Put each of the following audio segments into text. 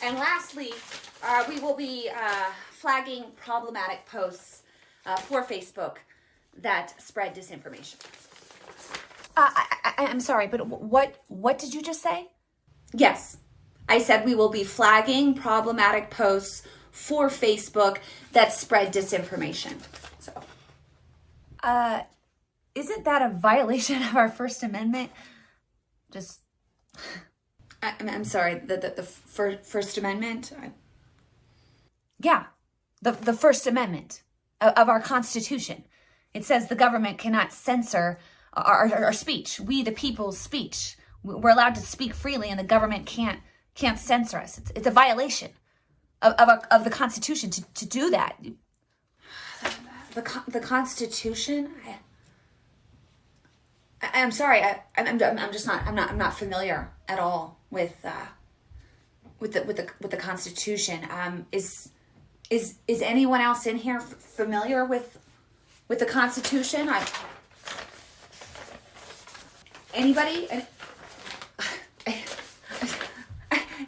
And lastly, we will be flagging problematic posts for Facebook that spread disinformation. I'm sorry, but what did you just say? Yes, I said we will be flagging problematic posts for Facebook that spread disinformation. So, isn't that a violation of our First Amendment? Just, I'm sorry. The First Amendment. Yeah, the First Amendment of our Constitution. It says the government cannot censor our speech. We, the people's speech. We're allowed to speak freely, and the government can't censor us. It's a violation of the Constitution to do that. The Constitution. I'm sorry. I'm just not. I'm not familiar at all with the Constitution. Is anyone else in here familiar with the Constitution? Anybody?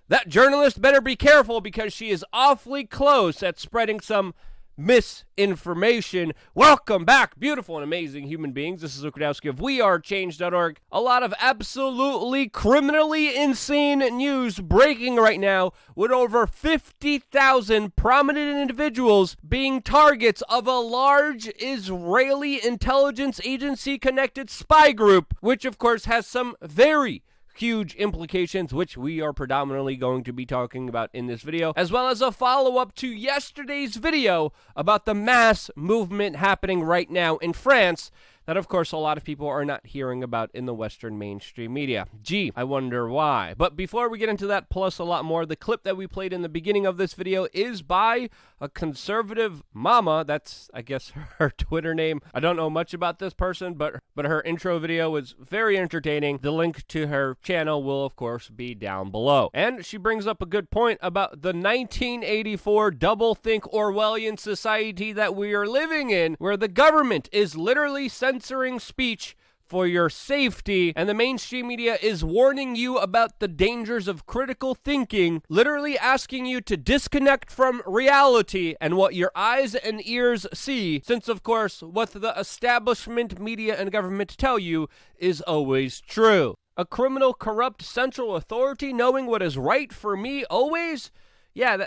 That journalist better be careful, because she is awfully close at spreading some misinformation. Welcome back, beautiful and amazing human beings. This is Luke Radowski of wearechange.org. A lot of absolutely criminally insane news breaking right now, with over 50,000 prominent individuals being targets of a large Israeli intelligence agency connected spy group, which of course has some very huge implications, which we are predominantly going to be talking about in this video, as well as a follow-up to yesterday's video about the mass movement happening right now in France that, of course, a lot of people are not hearing about in the Western mainstream media. Gee, I wonder why. But before we get into that, plus a lot more, the clip that we played in the beginning of this video is by a conservative mama. That's, I guess, her Twitter name. I don't know much about this person, but her intro video was very entertaining. The link to her channel will, of course, be down below. And she brings up a good point about the 1984 doublethink Orwellian society that we are living in, where the government is literally censoring speech for your safety, and the mainstream media is warning you about the dangers of critical thinking, literally asking you to disconnect from reality and what your eyes and ears see, since of course what the establishment media and government tell you is always true. A criminal, corrupt central authority knowing what is right for me always? Yeah,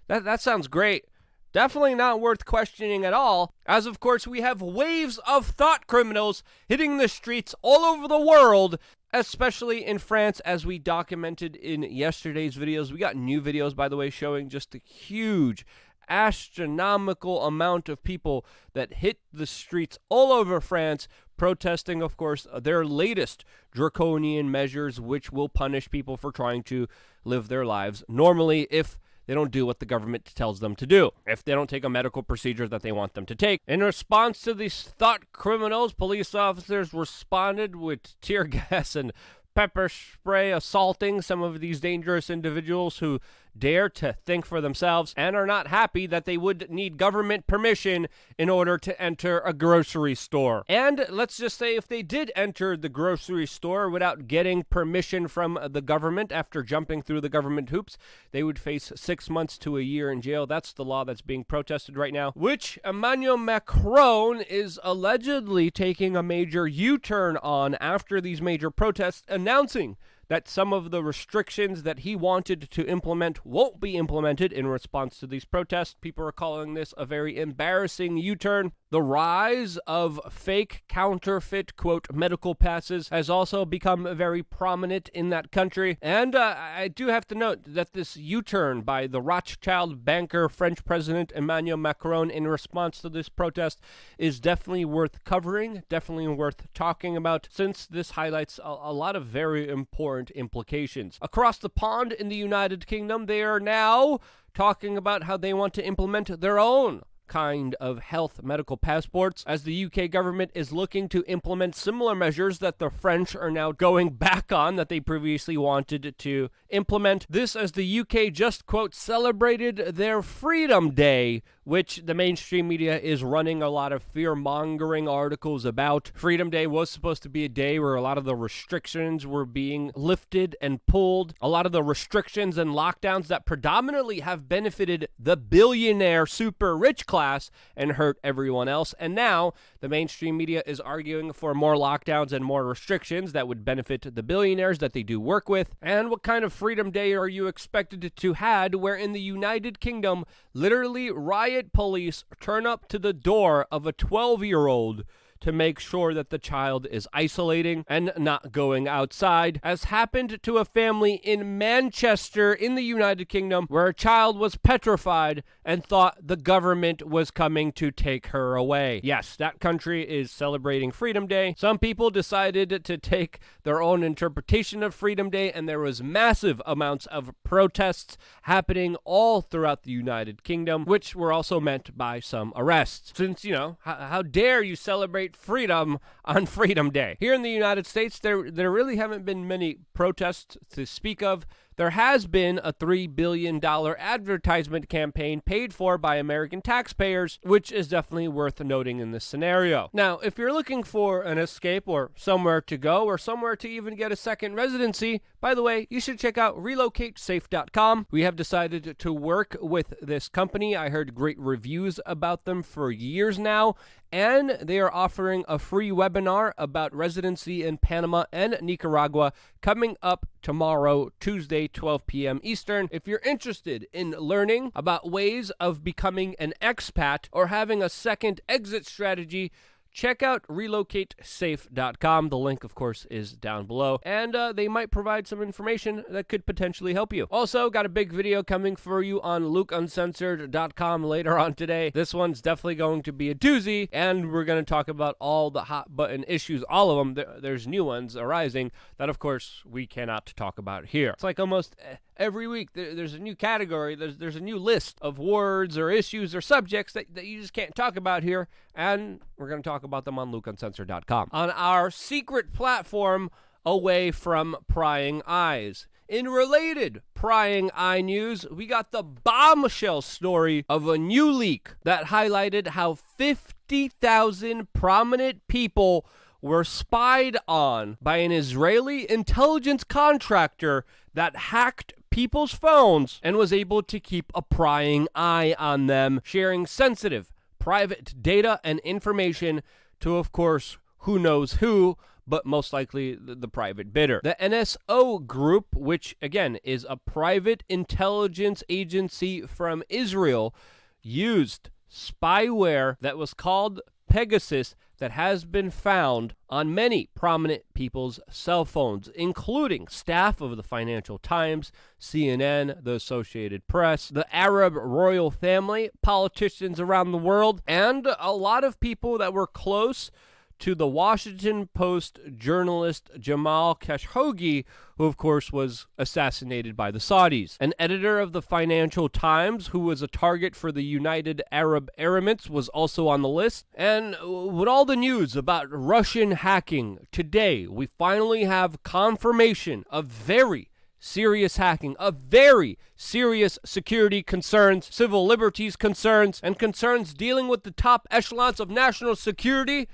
that sounds great. Definitely not worth questioning at all, as of course we have waves of thought criminals hitting the streets all over the world, especially in France, as we documented in yesterday's videos. We got new videos, by the way, showing just a huge, astronomical amount of people that hit the streets all over France, protesting, of course, their latest draconian measures, which will punish people for trying to live their lives normally if they don't do what the government tells them to do, if they don't take a medical procedure that they want them to take. In response to these thought criminals, police officers responded with tear gas and pepper spray, assaulting some of these dangerous individuals who dare to think for themselves and are not happy that they would need government permission in order to enter a grocery store. And let's just say if they did enter the grocery store without getting permission from the government after jumping through the government hoops, they would face 6 months to a year in jail. That's the law that's being protested right now, which Emmanuel Macron is allegedly taking a major U-turn on after these major protests, announcing that some of the restrictions that he wanted to implement won't be implemented in response to these protests. People are calling this a very embarrassing U-turn. The rise of fake, counterfeit, quote, medical passes has also become very prominent in that country. And I do have to note that this U-turn by the Rothschild banker French President Emmanuel Macron in response to this protest is definitely worth covering, definitely worth talking about, since this highlights a lot of very important implications. Across the pond in the United Kingdom, they are now talking about how they want to implement their own kind of health medical passports, as the UK government is looking to implement similar measures that the French are now going back on that they previously wanted to implement. This as the UK just, quote, celebrated their Freedom Day which the mainstream media is running a lot of fear-mongering articles about. Freedom Day was supposed to be a day where a lot of the restrictions were being lifted and pulled. A lot of the restrictions and lockdowns that predominantly have benefited the billionaire super rich class and hurt everyone else. And now the mainstream media is arguing for more lockdowns and more restrictions that would benefit the billionaires that they do work with. And what kind of Freedom Day are you expected to have where in the United Kingdom, literally riot police turn up to the door of a 12-year-old to make sure that the child is isolating and not going outside, as happened to a family in Manchester in the United Kingdom where a child was petrified and thought the government was coming to take her away. Yes, that country is celebrating Freedom Day. Some people decided to take their own interpretation of Freedom Day, and there was massive amounts of protests happening all throughout the United Kingdom, which were also meant by some arrests. Since, how dare you celebrate freedom on Freedom Day? Here in the United States, there really haven't been many protests to speak of. There has been a $3 billion advertisement campaign paid for by American taxpayers, which is definitely worth noting in this scenario. Now, if you're looking for an escape or somewhere to go or somewhere to even get a second residency, by the way, you should check out relocatesafe.com. We have decided to work with this company. I heard great reviews about them for years now, and they are offering a free webinar about residency in Panama and Nicaragua coming up tomorrow, Tuesday, 12 p.m. Eastern. If you're interested in learning about ways of becoming an expat or having a second exit strategy, check out relocatesafe.com. The link, of course, is down below, and they might provide some information that could potentially help you. Also, got a big video coming for you on lukeuncensored.com later on today. This one's definitely going to be a doozy, and we're going to talk about all the hot button issues, all of them. There's new ones arising that, of course, we cannot talk about here. It's like almost every week there's a new category, there's a new list of words or issues or subjects that you just can't talk about here, and we're going to talk about them on lukeuncensored.com, on our secret platform away from prying eyes. In related prying eye news, we got the bombshell story of a new leak that highlighted how 50,000 prominent people were spied on by an Israeli intelligence contractor that hacked people's phones and was able to keep a prying eye on them, sharing sensitive, private data and information to, of course, who knows who, but most likely the private bidder. The NSO Group, which, again, is a private intelligence agency from Israel, used spyware that was called Pegasus that has been found on many prominent people's cell phones, including staff of the Financial Times, CNN, the Associated Press, the Arab royal family, politicians around the world, and a lot of people that were close to the Washington Post journalist Jamal Khashoggi, who of course was assassinated by the Saudis. An editor of the Financial Times, who was a target for the United Arab Emirates, was also on the list. And with all the news about Russian hacking, today we finally have confirmation of very serious hacking, of very serious security concerns, civil liberties concerns, and concerns dealing with the top echelons of national security.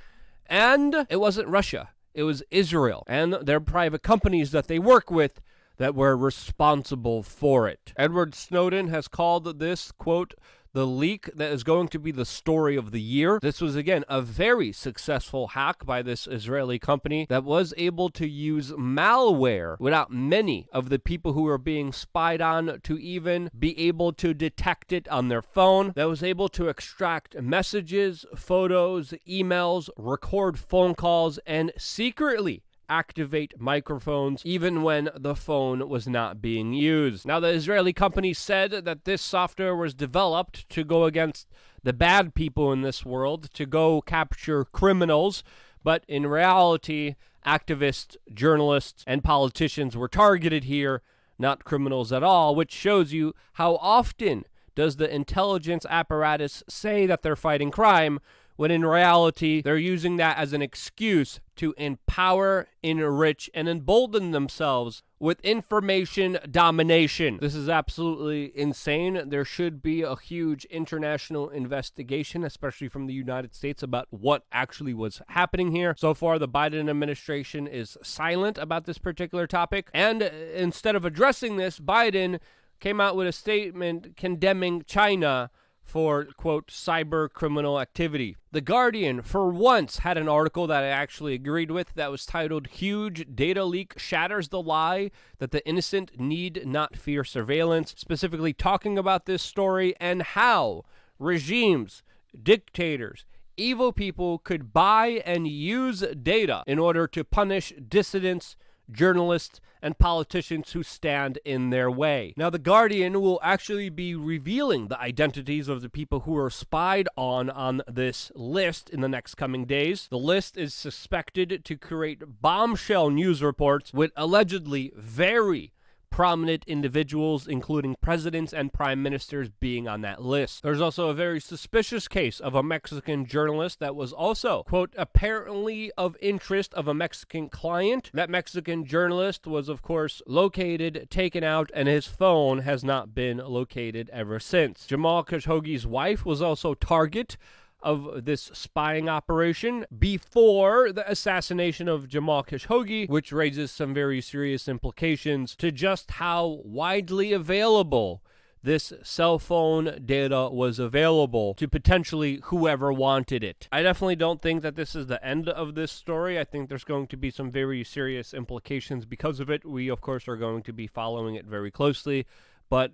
And it wasn't Russia, it was Israel and their private companies that they work with that were responsible for it. Edward Snowden has called this, quote, the leak that is going to be the story of the year. This was, again, a very successful hack by this Israeli company that was able to use malware without many of the people who were being spied on to even be able to detect it on their phone, that was able to extract messages, photos, emails, record phone calls, and secretly activate microphones even when the phone was not being used. Now, the Israeli company said that this software was developed to go against the bad people in this world, to go capture criminals, but in reality, activists, journalists, and politicians were targeted here, not criminals at all, which shows you how often does the intelligence apparatus say that they're fighting crime, when in reality, they're using that as an excuse to empower, enrich, and embolden themselves with information domination. This is absolutely insane. There should be a huge international investigation, especially from the United States, about what actually was happening here. So far, the Biden administration is silent about this particular topic. And instead of addressing this, Biden came out with a statement condemning China for, quote, cyber criminal activity. The Guardian, for once, had an article that I actually agreed with that was titled, "Huge Data Leak Shatters the Lie That the Innocent Need Not Fear Surveillance," specifically talking about this story and how regimes, dictators, evil people could buy and use data in order to punish dissidents, journalists, and politicians who stand in their way. Now, The Guardian will actually be revealing the identities of the people who are spied on this list in the next coming days. The list is suspected to create bombshell news reports with allegedly very prominent individuals, including presidents and prime ministers, being on that list. There's also a very suspicious case of a Mexican journalist that was also, quote, apparently of interest of a Mexican client. That Mexican journalist was, of course, located, taken out, and his phone has not been located ever since. Jamal Khashoggi's wife was also target of this spying operation before the assassination of Jamal Khashoggi, which raises some very serious implications to just how widely available this cell phone data was available to potentially whoever wanted it. I definitely don't think that this is the end of this story. I think there's going to be some very serious implications because of it. We, of course, are going to be following it very closely, but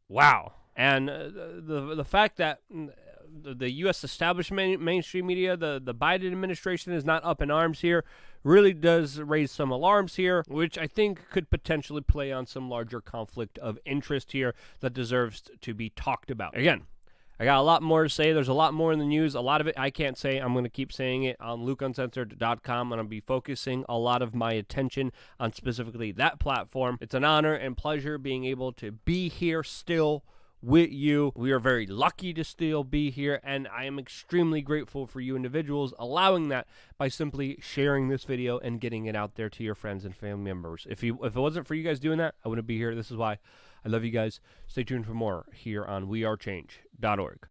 wow. And the fact that the U.S. establishment, mainstream media, the Biden administration is not up in arms here, really does raise some alarms here, which I think could potentially play on some larger conflict of interest here that deserves to be talked about. Again, I got a lot more to say. There's a lot more in the news. A lot of it I can't say. I'm going to keep saying it on LukeUncensored.com, and I'll be focusing a lot of my attention on specifically that platform. It's an honor and pleasure being able to be here still with you. We are very lucky to still be here, and I am extremely grateful for you individuals allowing that by simply sharing this video and getting it out there to your friends and family members. If it wasn't for you guys doing that, I wouldn't be here. This is why. I love you guys. Stay tuned for more here on wearechange.org.